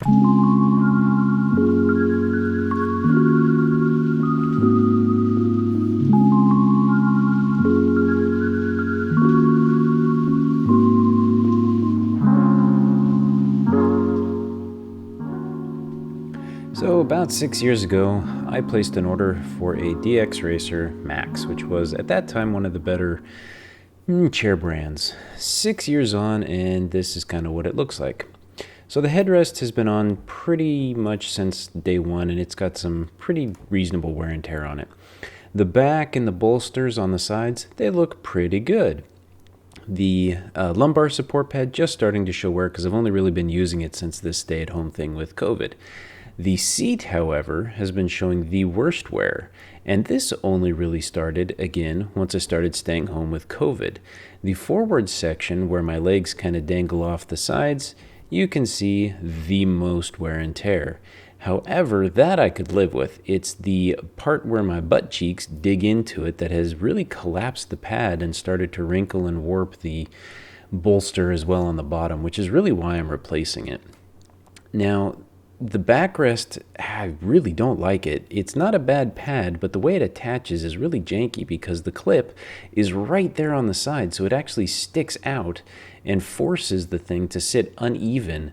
So about 6 years ago, I placed an order for a DX Racer Max, which was at that time one of the better chair brands. 6 years on, and this is kind of what it looks like. So the headrest has been on pretty much since day one, and it's got some pretty reasonable wear and tear on it. The back and the bolsters on the sides, they look pretty good. The lumbar support pad just starting to show wear because I've only really been using it since this stay-at-home thing with COVID. The seat, however, has been showing the worst wear, and this only really started, again, once I started staying home with COVID. The forward section, where my legs kind of dangle off the sides, you can see the most wear and tear. However, that I could live with. It's the part where my butt cheeks dig into it that has really collapsed the pad and started to wrinkle and warp the bolster as well on the bottom, which is really why I'm replacing it. Now, the backrest, I really don't like it. It's not a bad pad, but the way it attaches is really janky because the clip is right there on the side, so it actually sticks out and forces the thing to sit uneven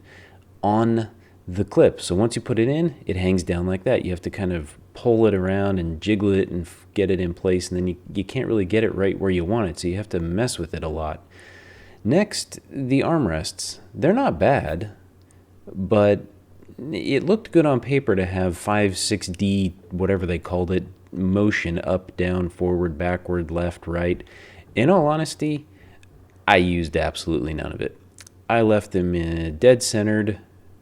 on the clip. So once you put it in, it hangs down like that. You have to kind of pull it around and jiggle it and get it in place, and then you can't really get it right where you want it, so you have to mess with it a lot. Next, the armrests. They're not bad, but it looked good on paper to have 5-6D, whatever they called it, motion up, down, forward, backward, left, right. In all honesty, I used absolutely none of it. I left them in dead centered,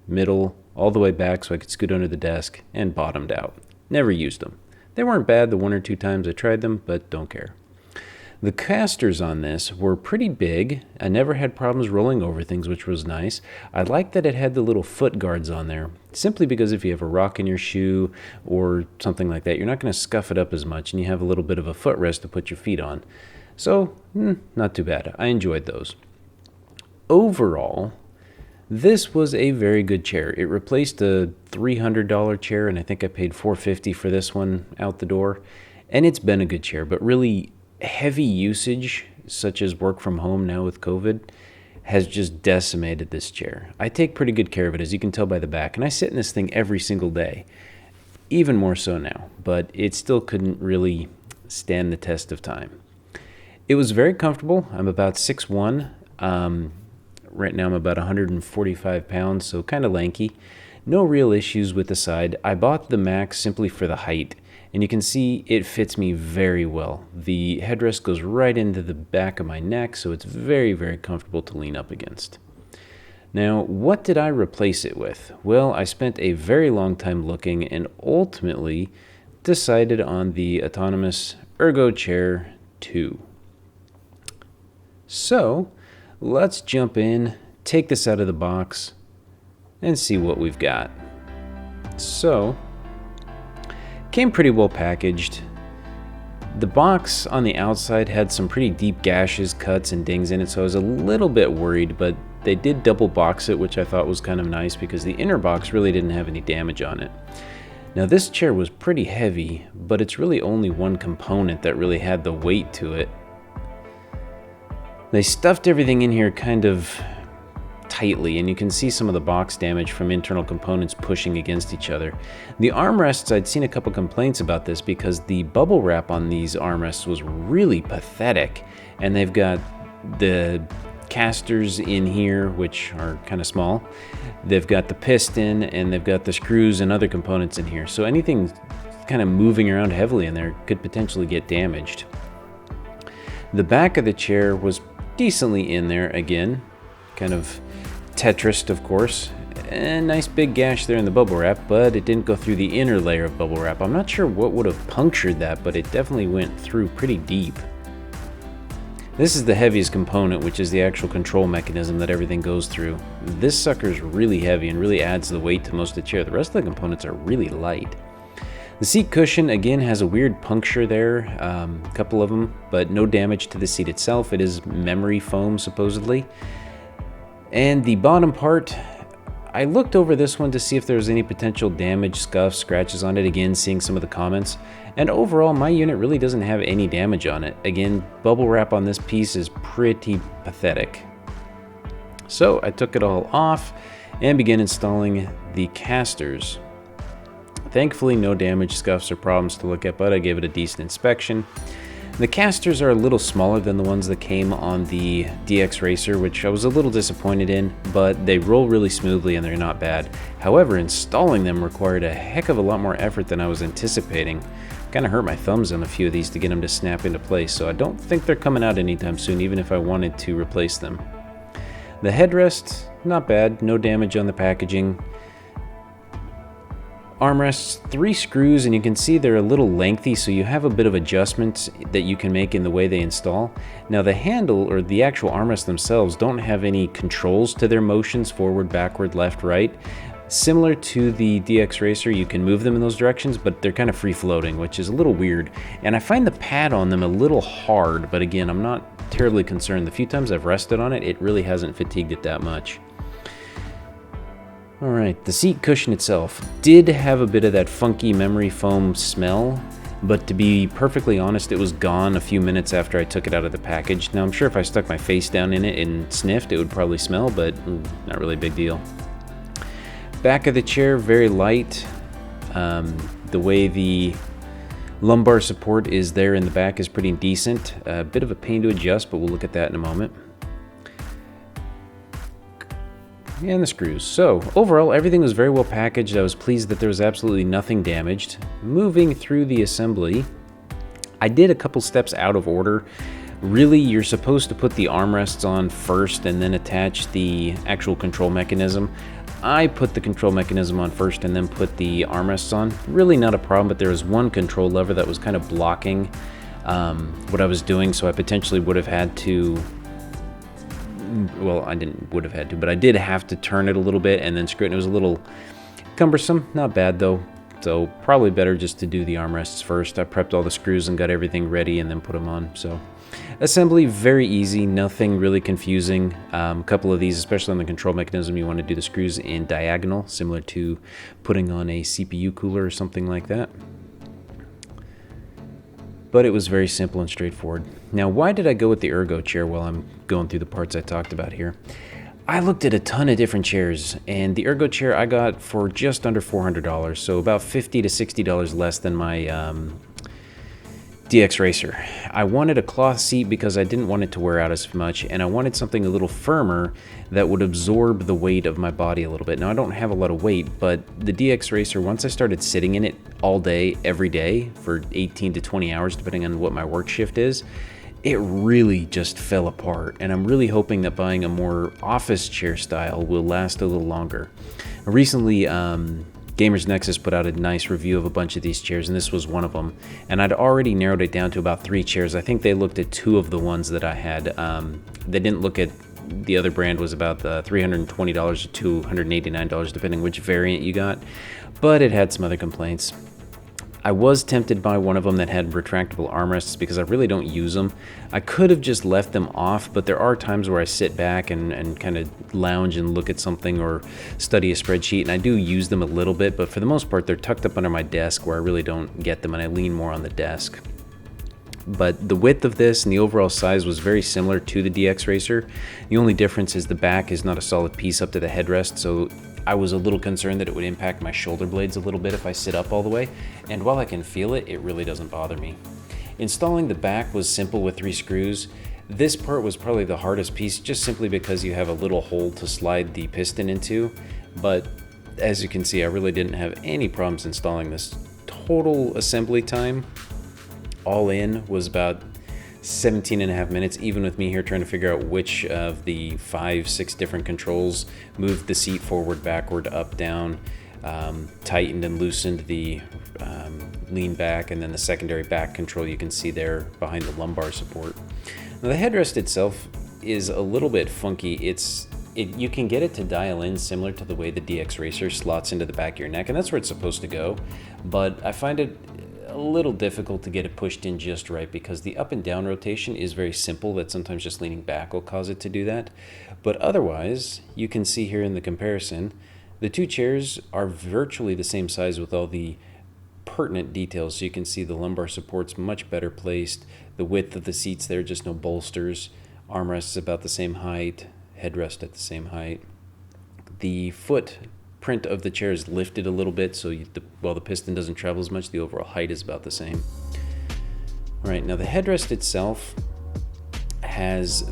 middle, all the way back so I could scoot under the desk, and bottomed out. Never used them. They weren't bad the 1 or 2 times I tried them, but don't care. The casters on this were pretty big. I never had problems rolling over things, which was nice. I liked that it had the little foot guards on there, simply because if you have a rock in your shoe or something like that, you're not going to scuff it up as much, and you have a little bit of a footrest to put your feet on. So, not too bad. I enjoyed those. Overall, this was a very good chair. It replaced a $300 chair, and I think I paid $450 for this one out the door. And it's been a good chair, but really heavy usage, such as work from home now with COVID, has just decimated this chair. I take pretty good care of it, as you can tell by the back, and I sit in this thing every single day, even more so now, but it still couldn't really stand the test of time. It was very comfortable. I'm about 6'1". Right now I'm about 145 pounds, so kind of lanky. No real issues with the side. I bought the Max simply for the height, and you can see it fits me very well. The headrest goes right into the back of my neck, so it's very, very comfortable to lean up against. Now, what did I replace it with? Well, I spent a very long time looking and ultimately decided on the autonomous Ergo Chair 2. So, let's jump in, take this out of the box, and see what we've got. So, came pretty well packaged. The box on the outside had some pretty deep gashes, cuts, and dings in it, so I was a little bit worried, but they did double box it, which I thought was kind of nice because the inner box really didn't have any damage on it. Now, this chair was pretty heavy, but it's really only one component that really had the weight to it. They stuffed everything in here kind of tightly, and you can see some of the box damage from internal components pushing against each other. The armrests, I'd seen a couple complaints about this because the bubble wrap on these armrests was really pathetic, and they've got the casters in here, which are kind of small. They've got the piston, and they've got the screws and other components in here, so anything kind of moving around heavily in there could potentially get damaged. The back of the chair was decently in there again, kind of Tetrised, of course. A nice big gash there in the bubble wrap, but it didn't go through the inner layer of bubble wrap. I'm not sure what would have punctured that, but it definitely went through pretty deep. This is the heaviest component, which is the actual control mechanism that everything goes through. This sucker's really heavy and really adds the weight to most of the chair. The rest of the components are really light. The seat cushion, again, has a weird puncture there, a couple of them, but no damage to the seat itself. It is memory foam, supposedly. And the bottom part, I looked over this one to see if there was any potential damage, scuffs, scratches on it, again seeing some of the comments, and overall my unit really doesn't have any damage on it. Again, bubble wrap on this piece is pretty pathetic. So I took it all off and began installing the casters. Thankfully no damage, scuffs, or problems to look at, but I gave it a decent inspection. The casters are a little smaller than the ones that came on the DX Racer, which I was a little disappointed in, but they roll really smoothly and they're not bad. However, installing them required a heck of a lot more effort than I was anticipating. Kind of hurt my thumbs on a few of these to get them to snap into place, so I don't think they're coming out anytime soon, even if I wanted to replace them. The headrest, not bad, no damage on the packaging. Armrests, 3 screws, and you can see they're a little lengthy, so you have a bit of adjustments that you can make in the way they install. Now the handle, or the actual armrests themselves, don't have any controls to their motions, forward, backward, left, right. Similar to the DX Racer, you can move them in those directions, but they're kind of free-floating, which is a little weird. And I find the pad on them a little hard, but again, I'm not terribly concerned. The few times I've rested on it, it really hasn't fatigued it that much. Alright, the seat cushion itself did have a bit of that funky memory foam smell, but to be perfectly honest, it was gone a few minutes after I took it out of the package. Now I'm sure if I stuck my face down in it and sniffed, it would probably smell, but not really a big deal. Back of the chair, very light. The way the lumbar support is there in the back is pretty decent. A bit of a pain to adjust, but we'll look at that in a moment. And the screws. So overall, everything was very well packaged. I was pleased that there was absolutely nothing damaged. Moving through the assembly, I did a couple steps out of order. Really, you're supposed to put the armrests on first and then attach the actual control mechanism. I put the control mechanism on first and then put the armrests on. Really not a problem, but there was one control lever that was kind of blocking what I was doing, so I potentially would have had to, well, I would have had to, but I did have to turn it a little bit and then screw it, and it was a little cumbersome. Not bad though, so probably better just to do the armrests first. I prepped all the screws and got everything ready and then put them on. So assembly, very easy, nothing really confusing. A couple of these, especially on the control mechanism, you want to do the screws in diagonal, similar to putting on a CPU cooler or something like that. But it was very simple and straightforward. Now, why did I go with the Ergo chair while I'm going through the parts I talked about here? I looked at a ton of different chairs, and the Ergo chair I got for just under $400, so about $50 to $60 less than my DX Racer. I wanted a cloth seat because I didn't want it to wear out as much, and I wanted something a little firmer that would absorb the weight of my body a little bit. Now, I don't have a lot of weight, but the DX Racer, once I started sitting in it all day, every day, for 18 to 20 hours, depending on what my work shift is, it really just fell apart, and I'm really hoping that buying a more office chair style will last a little longer. Recently, Gamers Nexus put out a nice review of a bunch of these chairs, and this was one of them. And I'd already narrowed it down to about 3 chairs. I think they looked at 2 of the ones that I had. They didn't look at the other brand, was about $320 to $289, depending which variant you got. But it had some other complaints. I was tempted by one of them that had retractable armrests because I really don't use them. I could have just left them off, but there are times where I sit back and kind of lounge and look at something or study a spreadsheet, and I do use them a little bit, but for the most part they're tucked up under my desk where I really don't get them, and I lean more on the desk. But the width of this and the overall size was very similar to the DX Racer. The only difference is the back is not a solid piece up to the headrest, so I was a little concerned that it would impact my shoulder blades a little bit if I sit up all the way, and while I can feel it, it really doesn't bother me. Installing the back was simple with 3 screws. This part was probably the hardest piece, just simply because you have a little hole to slide the piston into, but as you can see, I really didn't have any problems installing this. Total assembly time, all in, was about 17.5 minutes, even with me here trying to figure out which of the 5-6 different controls moved the seat forward, backward, up, down, tightened and loosened the lean back, and then the secondary back control you can see there behind the lumbar support. Now, the headrest itself is a little bit funky. You can get it to dial in similar to the way the DX Racer slots into the back of your neck, and that's where it's supposed to go, but I find it a little difficult to get it pushed in just right because the up and down rotation is very simple, that sometimes just leaning back will cause it to do that. But otherwise, you can see here in the comparison The two chairs are virtually the same size with all the pertinent details. So you can see the lumbar support's much better placed. The width of the seats there, just no bolsters. Armrest is about the same height. Headrest at the same height. The footprint of the chair is lifted a little bit, so while the piston doesn't travel as much, the overall height is about the same. All right, now the headrest itself has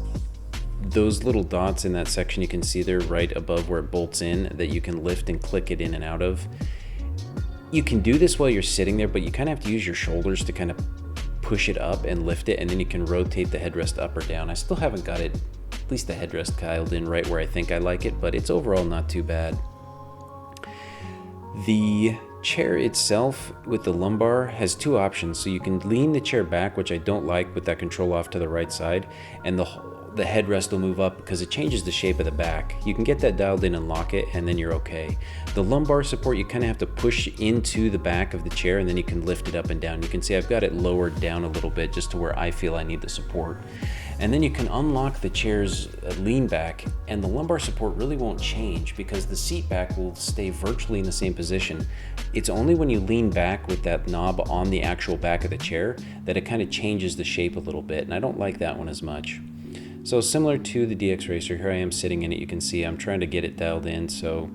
those little dots in that section you can see there right above where it bolts in that you can lift and click it in and out of. You can do this while you're sitting there, but you kind of have to use your shoulders to kind of push it up and lift it, and then you can rotate the headrest up or down. I still haven't got it, at least the headrest, dialed in right where I think I like it, but it's overall not too bad. The chair itself with the lumbar has two options. So you can lean the chair back, which I don't like, with that control off to the right side, and the headrest will move up because it changes the shape of the back. You can get that dialed in and lock it, and then you're okay. The lumbar support, you kind of have to push into the back of the chair, and then you can lift it up and down. You can see I've got it lowered down a little bit just to where I feel I need the support. And then you can unlock the chair's lean back, and the lumbar support really won't change because the seat back will stay virtually in the same position. It's only when you lean back with that knob on the actual back of the chair that it kind of changes the shape a little bit, and I don't like that one as much. So similar to the DX Racer, here I am sitting in it. You can see I'm trying to get it dialed in, so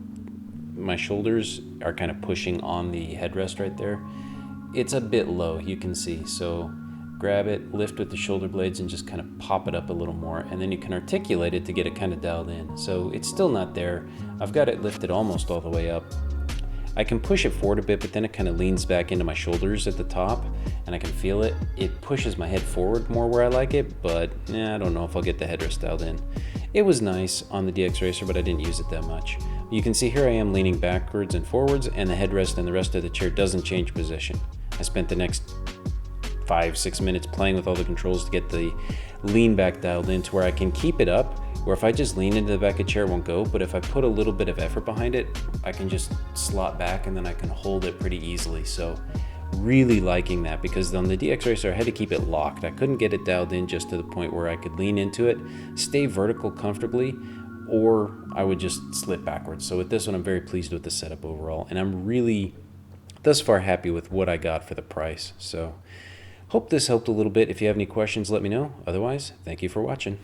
my shoulders are kind of pushing on the headrest right there. It's a bit low, you can see, so grab it, lift with the shoulder blades, and just kind of pop it up a little more, and then you can articulate it to get it kind of dialed in. So it's still not there. I've got it lifted almost all the way up. I can push it forward a bit, but then it kind of leans back into my shoulders at the top, and I can feel it. It pushes my head forward more where I like it, but I don't know if I'll get the headrest dialed in. It was nice on the DX Racer, but I didn't use it that much. You can see here I am leaning backwards and forwards, and the headrest and the rest of the chair doesn't change position. I spent the next 5-6 minutes playing with all the controls to get the lean back dialed in to where I can keep it up, where if I just lean into the back of the chair it won't go, but if I put a little bit of effort behind it, I can just slot back and then I can hold it pretty easily. So really liking that, because on the DX Racer I had to keep it locked. I couldn't get it dialed in just to the point where I could lean into it, stay vertical comfortably, or I would just slip backwards. So with this one I'm very pleased with the setup overall, and I'm really thus far happy with what I got for the price. So hope this helped a little bit. If you have any questions, let me know. Otherwise, thank you for watching.